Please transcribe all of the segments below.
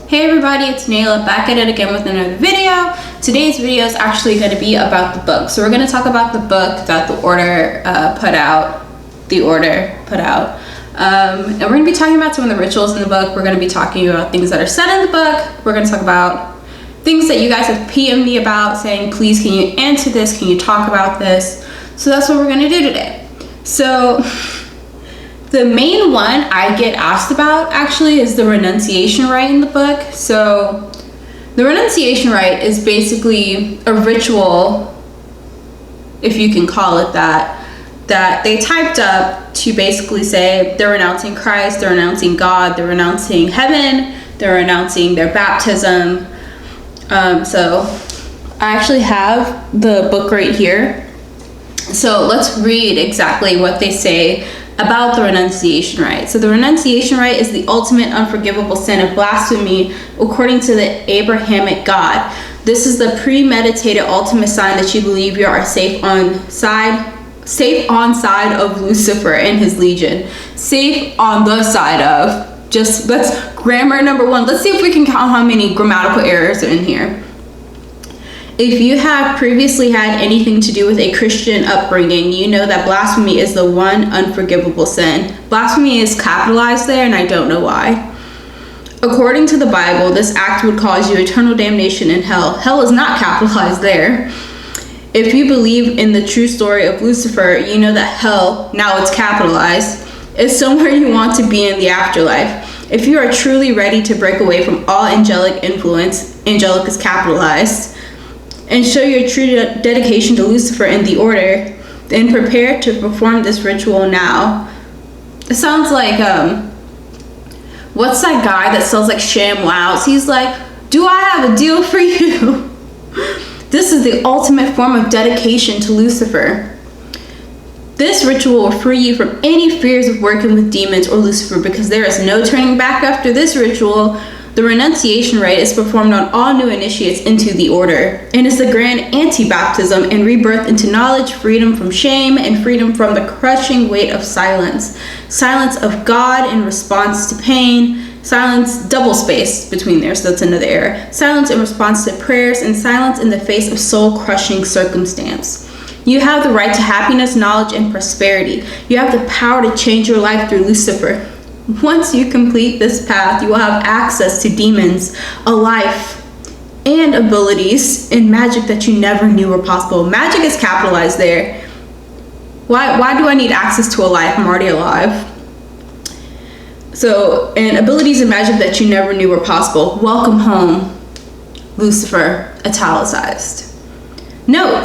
Hey everybody, it's Nayla back at it again with another video. Today's video is actually going to be about the book. So we're going to talk about the book that the Order put out. And we're going to be talking about some of the rituals in the book. We're going to be talking about things that are said in the book. We're going to talk about things that you guys have PM'd me about, saying, please, can you answer this? Can you talk about this? So that's what we're going to do today. So the main one I get asked about actually is the Renunciation Rite in the book. So the Renunciation Rite is basically a ritual, if you can call it that they typed up to basically say they're renouncing Christ, they're renouncing God, they're renouncing heaven, they're renouncing their baptism. So I actually have the book right here. So let's read exactly what they say about the Renunciation Rite. So the Renunciation Rite is the ultimate unforgivable sin of blasphemy according to the Abrahamic God. This is the premeditated ultimate sign that you believe you are safe on side of Lucifer and his legion. Safe on the side of. Just let's grammar number one. Let's see if we can count how many grammatical errors are in here. If you have previously had anything to do with a Christian upbringing, you know that blasphemy is the one unforgivable sin. Blasphemy is capitalized there, and I don't know why. According to the Bible, this act would cause you eternal damnation in hell. Hell is not capitalized there. If you believe in the true story of Lucifer, you know that hell, now it's capitalized, is somewhere you want to be in the afterlife. If you are truly ready to break away from all angelic influence, angelic is capitalized, and show your true dedication to Lucifer and the Order, then prepare to perform this ritual now. It sounds like, what's that guy that sells like ShamWows? He's like, do I have a deal for you? This is the ultimate form of dedication to Lucifer. This ritual will free you from any fears of working with demons or Lucifer, because there is no turning back after this ritual. The Renunciation Rite is performed on all new initiates into the Order, and is the grand anti-baptism and rebirth into knowledge, freedom from shame, and freedom from the crushing weight of silence. Silence of God in response to pain. Silence, double space between there, so that's another error. Silence in response to prayers, and silence in the face of soul-crushing circumstance. You have the right to happiness, knowledge, and prosperity. You have the power to change your life through Lucifer. Once you complete this path, you will have access to demons, a life, and abilities in magic that you never knew were possible. Magic is capitalized there. Why do I need access to a life? I'm already alive. So, and abilities in magic that you never knew were possible. Welcome home, Lucifer, italicized. Note,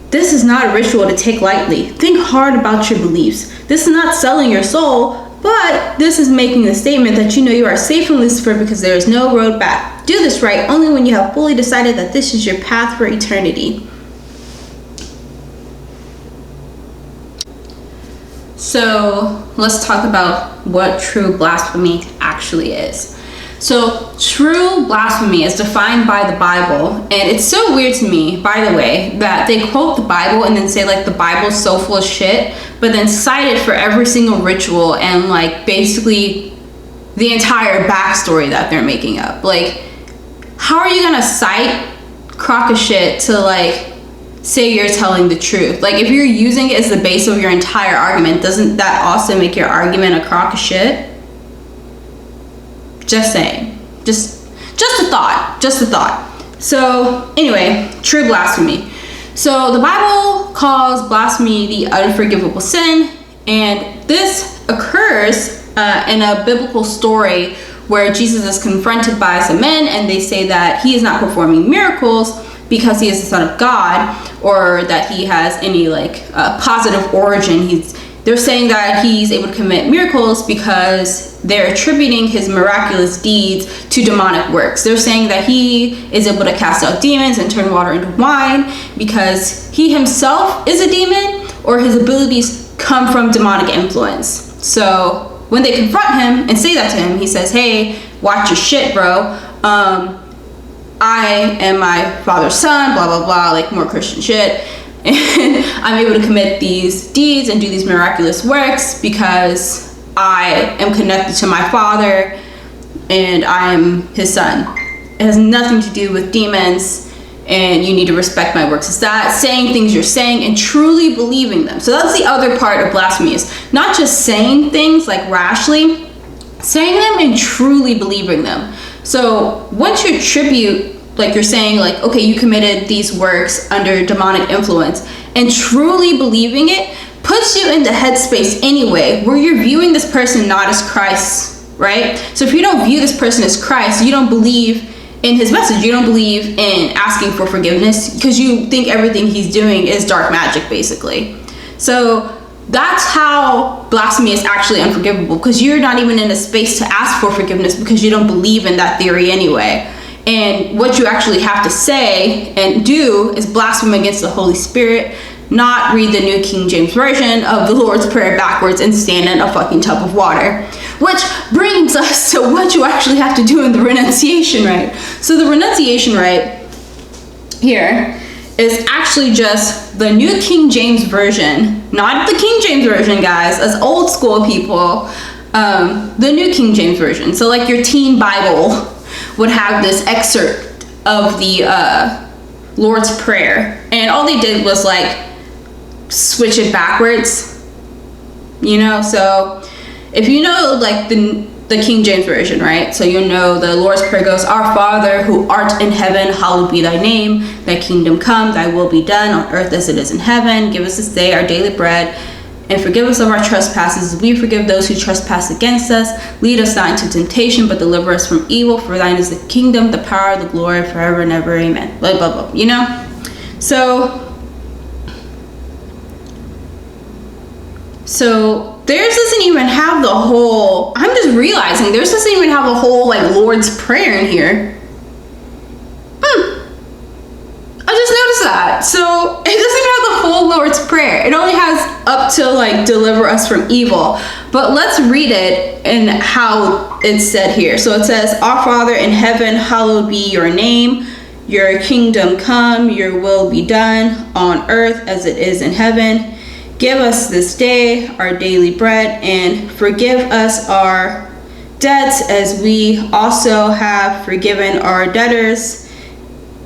this is not a ritual to take lightly. Think hard about your beliefs. This is not selling your soul, but this is making the statement that you know you are safe from Lucifer because there is no road back. Do this right only when you have fully decided that this is your path for eternity. So let's talk about what true blasphemy actually is. So true blasphemy is defined by the Bible, and it's so weird to me, by the way, that they quote the Bible and then say like the Bible's so full of shit, but then cite it for every single ritual and like basically the entire backstory that they're making up. Like, how are you gonna cite crock of shit to like say you're telling the truth? Like, if you're using it as the base of your entire argument, doesn't that also make your argument a crock of shit? Just saying. Just a thought. So anyway, true blasphemy. So the Bible calls blasphemy the unforgivable sin, and this occurs in a biblical story where Jesus is confronted by some men, and they say that he is not performing miracles because he is the Son of God, or that he has any like positive origin. They're saying that he's able to commit miracles because they're attributing his miraculous deeds to demonic works. They're saying that he is able to cast out demons and turn water into wine because he himself is a demon, or his abilities come from demonic influence. So when they confront him and say that to him, he says, hey, watch your shit, bro. I am my father's son, blah, blah, blah, like more Christian shit. And I'm able to commit these deeds and do these miraculous works because I am connected to my father. and I am his son. It has nothing to do with demons, and you need to respect my works. It's that saying things you're saying and truly believing them. So that's the other part of blasphemy, is not just saying things like rashly, saying them and truly believing them. So once you attribute, like you're saying, like, okay, you committed these works under demonic influence, and truly believing it puts you in the headspace anyway, where you're viewing this person not as Christ, right? So if you don't view this person as Christ, you don't believe in his message, you don't believe in asking for forgiveness, because you think everything he's doing is dark magic, basically. So that's how blasphemy is actually unforgivable, because you're not even in a space to ask for forgiveness because you don't believe in that theory anyway. And what you actually have to say and do is blaspheme against the Holy Spirit, not read the New King James Version of the Lord's Prayer backwards and stand in a fucking tub of water. Which brings us to what you actually have to do in the renunciation rite. So the renunciation rite here is actually just the New King James Version, not the King James Version, guys, as old school people, the New King James Version. So like your teen Bible would have this excerpt of the Lord's Prayer, and all they did was like switch it backwards, you know. So if you know like the King James Version, right, so you know the Lord's Prayer goes, Our Father who art in heaven, hallowed be thy name, thy kingdom come, thy will be done on earth as it is in heaven. Give us this day our daily bread, and forgive us of our trespasses as we forgive those who trespass against us. Lead us not into temptation, but deliver us from evil. For thine is the kingdom, the power, the glory, forever and ever. Amen. Blah, blah, blah. You know? So theirs doesn't even have the whole, I'm just realizing theirs doesn't even have a whole like Lord's Prayer in here. I just noticed that. So it doesn't have the whole Lord's Prayer. It only has up to like deliver us from evil. But let's read it and how it's said here. So it says, Our Father in heaven, hallowed be your name. Your kingdom come, your will be done on earth as it is in heaven. Give us this day our daily bread, and forgive us our debts as we also have forgiven our debtors.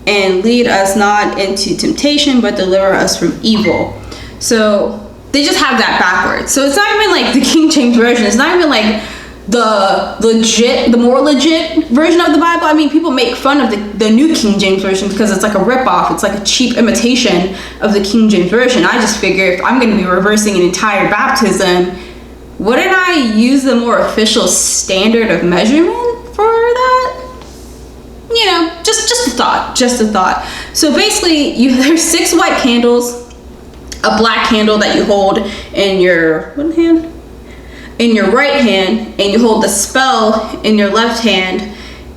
And lead us not into temptation, but deliver us from evil. So they just have that backwards. So it's not even like the King James Version. It's not even like the more legit version of the Bible. I mean, people make fun of the New King James Version because it's like a ripoff. It's like a cheap imitation of the King James Version. I just figure if I'm going to be reversing an entire baptism, wouldn't I use the more official standard of measurement for that? You know, just a thought. So basically, there's 6 white candles, a black candle that you hold in your in your right hand, and you hold the spell in your left hand,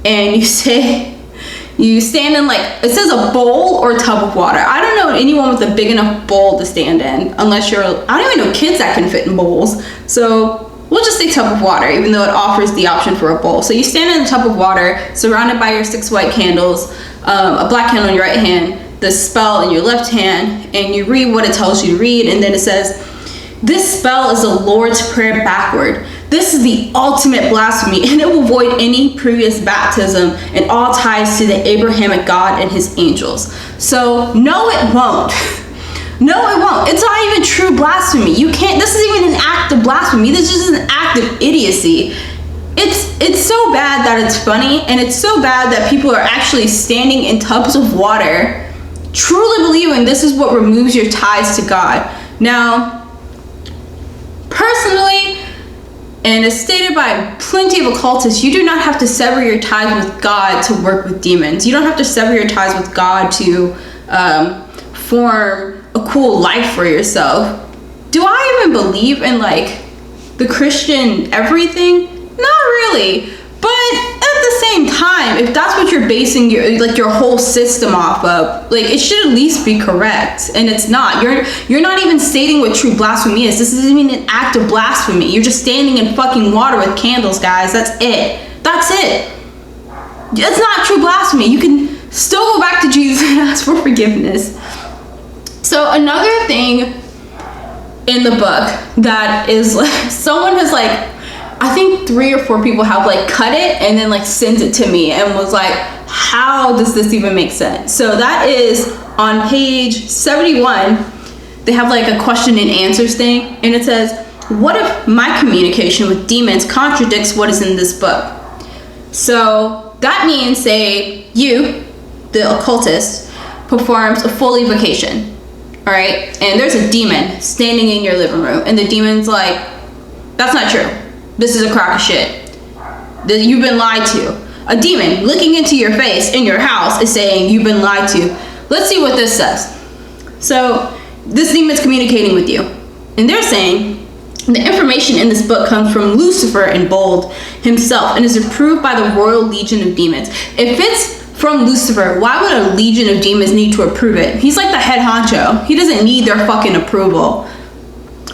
and you stand in like, it says a bowl or a tub of water. I don't know anyone with a big enough bowl to stand in, unless I don't even know kids that can fit in bowls. So we'll just say tub of water, even though it offers the option for a bowl. So you stand in a tub of water, surrounded by your 6 white candles, a black candle in your right hand, the spell in your left hand, and you read what it tells you to read, and then it says, this spell is the Lord's Prayer backward. This is the ultimate blasphemy, and it will void any previous baptism and all ties to the Abrahamic God and his angels. So no, it won't. No, it won't. It's not even true blasphemy. You can't, this isn't even an act of blasphemy. This is just an act of idiocy. It's so bad that it's funny, and it's so bad that people are actually standing in tubs of water, truly believing this is what removes your ties to God. Now, personally, and as stated by plenty of occultists, you do not have to sever your ties with God to work with demons. You don't have to sever your ties with God to form a cool life for yourself. Do I even believe in like the Christian everything? Not really. But at the same time, if that's what you're basing your whole system off of, like, it should at least be correct, and it's not. You're not even stating what true blasphemy is. This isn't even an act of blasphemy. You're just standing in fucking water with candles, guys. That's it. That's it. It's not true blasphemy. You can still go back to Jesus and ask for forgiveness. So another thing in the book that is like, someone has like, I think 3 or 4 people have like cut it and then like sent it to me and was like, how does this even make sense? So that is on page 71. They have like a question and answers thing, and it says, what if my communication with demons contradicts what is in this book? So that means, say you, the occultist, performs a full evocation, all right? And there's a demon standing in your living room, and the demon's like, that's not true. This is a crock of shit. You've been lied to. A demon looking into your face in your house is saying you've been lied to. Let's see what this says. So this demon's communicating with you, and they're saying, the information in this book comes from Lucifer in bold himself and is approved by the Royal Legion of Demons. If it's from Lucifer, why would a legion of demons need to approve it? He's like the head honcho. He doesn't need their fucking approval.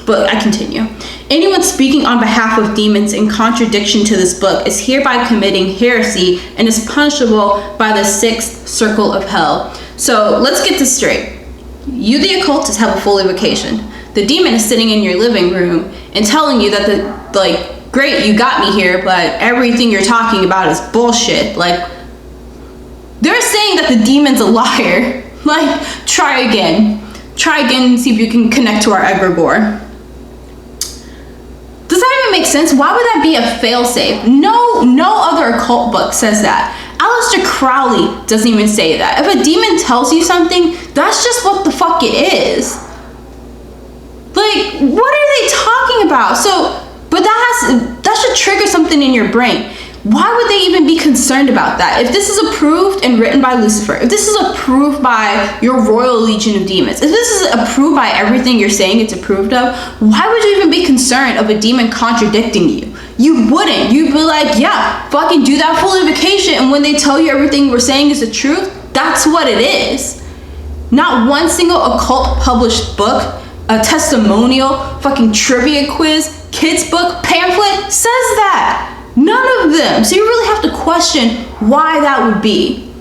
But I continue. Anyone speaking on behalf of demons in contradiction to this book is hereby committing heresy and is punishable by the 6th circle of hell. So let's get this straight. You, the occultist, have a full evocation. The demon is sitting in your living room and telling you that great, you got me here, but everything you're talking about is bullshit. Like, they're saying that the demon's a liar. Like, try again and see if you can connect to our egregore. Does that even make sense? Why would that be a failsafe? No other occult book says that. Aleister Crowley doesn't even say that. If a demon tells you something, that's just what the fuck it is. Like, what are they talking about? But that should trigger something in your brain. Why would they even be concerned about that? If this is approved and written by Lucifer, if this is approved by your Royal Legion of Demons, if this is approved by everything you're saying it's approved of, why would you even be concerned of a demon contradicting you? You wouldn't. You'd be like, yeah, fucking do that full evocation, and when they tell you everything we're saying is the truth, that's what it is. Not one single occult published book, a testimonial, fucking trivia quiz, kids book, pamphlet says that. None of them. So you really have to question why that would be.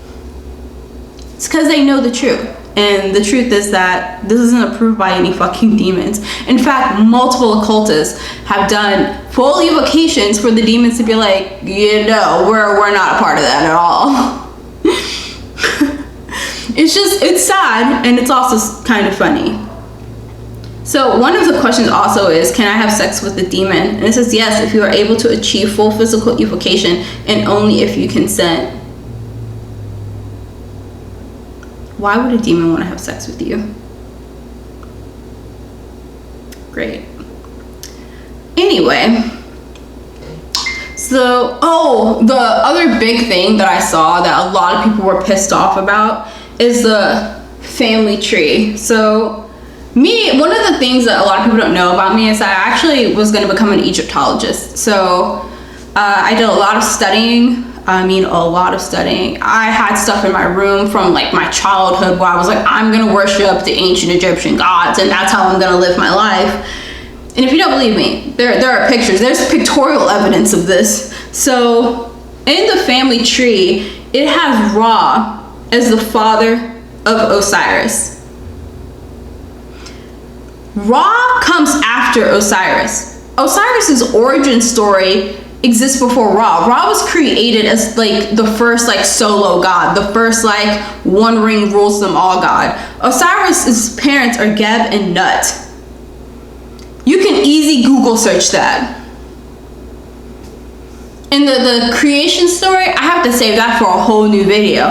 It's because they know the truth. And the truth is that this isn't approved by any fucking demons. In fact, multiple occultists have done full evocations for the demons to be like, we're not a part of that at all. It's sad, and it's also kind of funny. So one of the questions also is, can I have sex with a demon? And it says, yes, if you are able to achieve full physical evocation and only if you consent. Why would a demon want to have sex with you? Great. Anyway, so, the other big thing that I saw that a lot of people were pissed off about is the family tree. So one of the things that a lot of people don't know about me is that I actually was going to become an Egyptologist. So I did a lot of studying. I had stuff in my room from like my childhood where I was like, I'm going to worship the ancient Egyptian gods, and that's how I'm going to live my life. And if you don't believe me, there are pictures. There's pictorial evidence of this. So in the family tree, it has Ra as the father of Osiris. Ra comes after Osiris. Osiris's origin story exists before Ra. Ra was created as like the first like solo god, the first like one ring rules them all god. Osiris's parents are Geb and Nut. You can easy Google search that. And the creation story, I have to save that for a whole new video.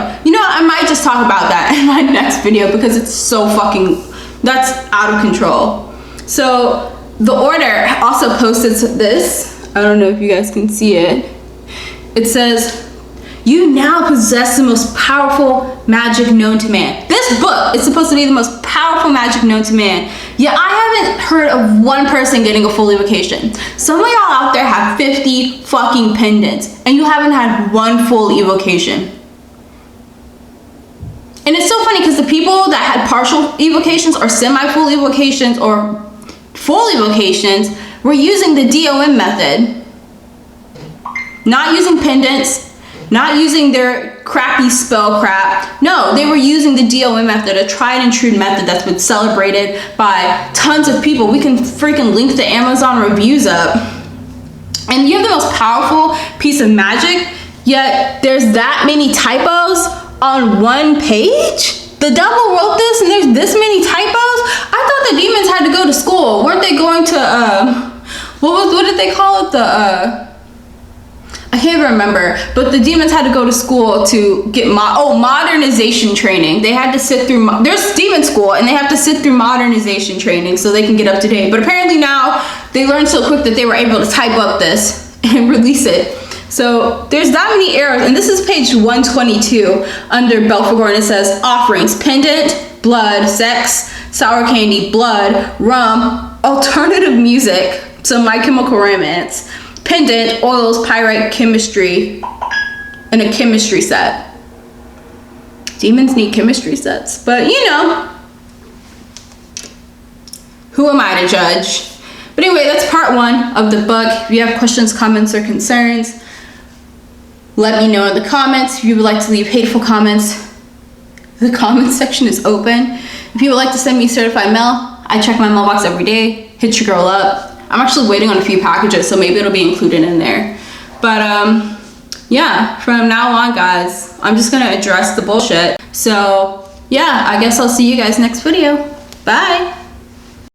I might just talk about that in my next video because it's so that's out of control. So the order also posted this. I don't know if you guys can see it. It says, you now possess the most powerful magic known to man. This book is supposed to be the most powerful magic known to man. Yeah, I haven't heard of one person getting a full evocation. Some of y'all out there have 50 fucking pendants, and you haven't had one full evocation. And it's so funny because the people that had partial evocations or semi-full evocations or full evocations were using the DOM method. Not using pendants, not using their crappy spell crap. No, they were using the DOM method, a tried and true method that's been celebrated by tons of people. We can freaking link the Amazon reviews up. and you have the most powerful piece of magic, yet there's that many typos on one page? The devil wrote this and there's this many typos? I thought the demons had to go to school. Weren't they going to, what did they call it? I can't even remember, but the demons had to go to school to get modernization training. They had to sit through, there's demon school, and they have to sit through modernization training so they can get up to date. But apparently now they learned so quick that they were able to type up this and release it. So there's that many errors, and this is page 122 under Belphegor, and it says offerings, pendant, blood, sex, sour candy, blood, rum, alternative music, so My Chemical Romance, pendant, oils, pyrite, chemistry, and a chemistry set. Demons need chemistry sets, but you know, who am I to judge? But anyway, that's part 1 of the book. If you have questions, comments, or concerns, let me know in the comments. If you would like to leave hateful comments, the comment section is open. If you would like to send me certified mail, I check my mailbox every day. Hit your girl up. I'm actually waiting on a few packages, so maybe it'll be included in there. But yeah, from now on, guys, I'm just gonna address the bullshit. So yeah, I guess I'll see you guys next video. Bye.